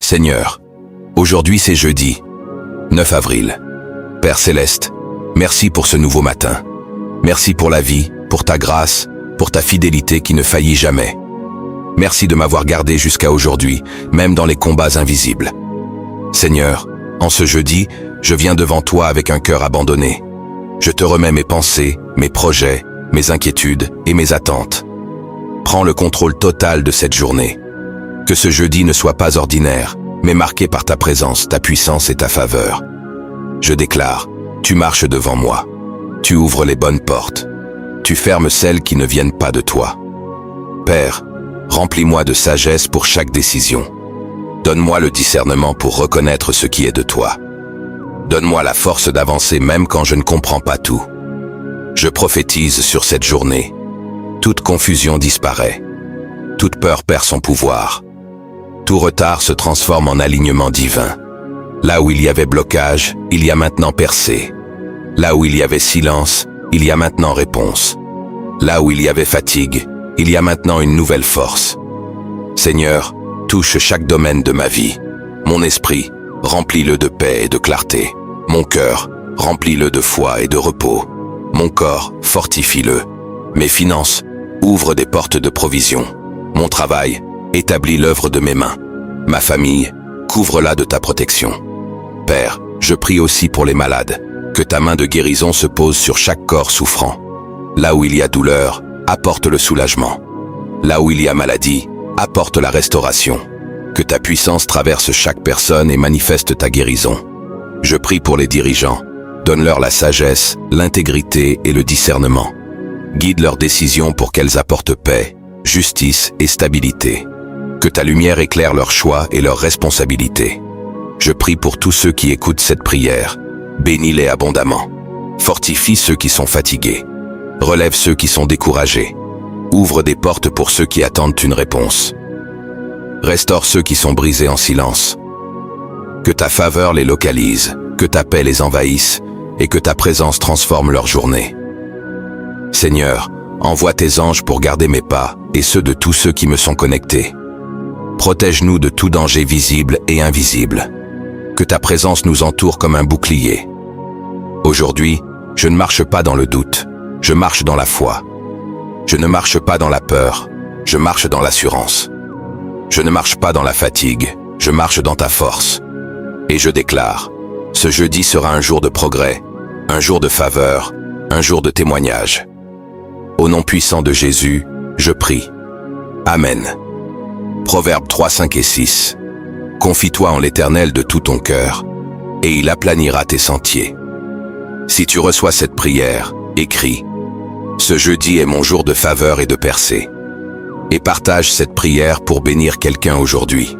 Seigneur, aujourd'hui c'est jeudi, 9 avril. Père Céleste, merci pour ce nouveau matin. Merci pour la vie, pour ta grâce, pour ta fidélité qui ne faillit jamais. Merci de m'avoir gardé jusqu'à aujourd'hui, même dans les combats invisibles. Seigneur, en ce jeudi, je viens devant toi avec un cœur abandonné. Je te remets mes pensées, mes projets, mes inquiétudes et mes attentes. Prends le contrôle total de cette journée. Que ce jeudi ne soit pas ordinaire, mais marqué par ta présence, ta puissance et ta faveur. Je déclare, tu marches devant moi. Tu ouvres les bonnes portes. Tu fermes celles qui ne viennent pas de toi. Père, remplis-moi de sagesse pour chaque décision. Donne-moi le discernement pour reconnaître ce qui est de toi. Donne-moi la force d'avancer même quand je ne comprends pas tout. Je prophétise sur cette journée. Toute confusion disparaît. Toute peur perd son pouvoir. Tout retard se transforme en alignement divin. Là où il y avait blocage, il y a maintenant percée. Là où il y avait silence, il y a maintenant réponse. Là où il y avait fatigue, il y a maintenant une nouvelle force. Seigneur, touche chaque domaine de ma vie. Mon esprit, remplis-le de paix et de clarté. Mon cœur, remplis-le de foi et de repos. Mon corps, fortifie-le. Mes finances, ouvre des portes de provision. Mon travail, établis l'œuvre de mes mains. Ma famille, couvre-la de ta protection. Père, je prie aussi pour les malades. Que ta main de guérison se pose sur chaque corps souffrant. Là où il y a douleur, apporte le soulagement. Là où il y a maladie, apporte la restauration. Que ta puissance traverse chaque personne et manifeste ta guérison. Je prie pour les dirigeants. Donne-leur la sagesse, l'intégrité et le discernement. Guide leurs décisions pour qu'elles apportent paix, justice et stabilité. Que ta lumière éclaire leurs choix et leurs responsabilités. Je prie pour tous ceux qui écoutent cette prière. Bénis-les abondamment. Fortifie ceux qui sont fatigués. Relève ceux qui sont découragés. Ouvre des portes pour ceux qui attendent une réponse. Restaure ceux qui sont brisés en silence. Que ta faveur les localise, que ta paix les envahisse et que ta présence transforme leur journée. Seigneur, envoie tes anges pour garder mes pas et ceux de tous ceux qui me sont connectés. Protège-nous de tout danger visible et invisible. Que ta présence nous entoure comme un bouclier. Aujourd'hui, je ne marche pas dans le doute, je marche dans la foi. Je ne marche pas dans la peur, je marche dans l'assurance. Je ne marche pas dans la fatigue, je marche dans ta force. Et je déclare, ce jeudi sera un jour de progrès, un jour de faveur, un jour de témoignage. Au nom puissant de Jésus, je prie. Amen. Proverbes 3, 5 et 6. Confie-toi en l'Éternel de tout ton cœur, et il aplanira tes sentiers. Si tu reçois cette prière, écris « Ce jeudi est mon jour de faveur et de percée » et partage cette prière pour bénir quelqu'un aujourd'hui.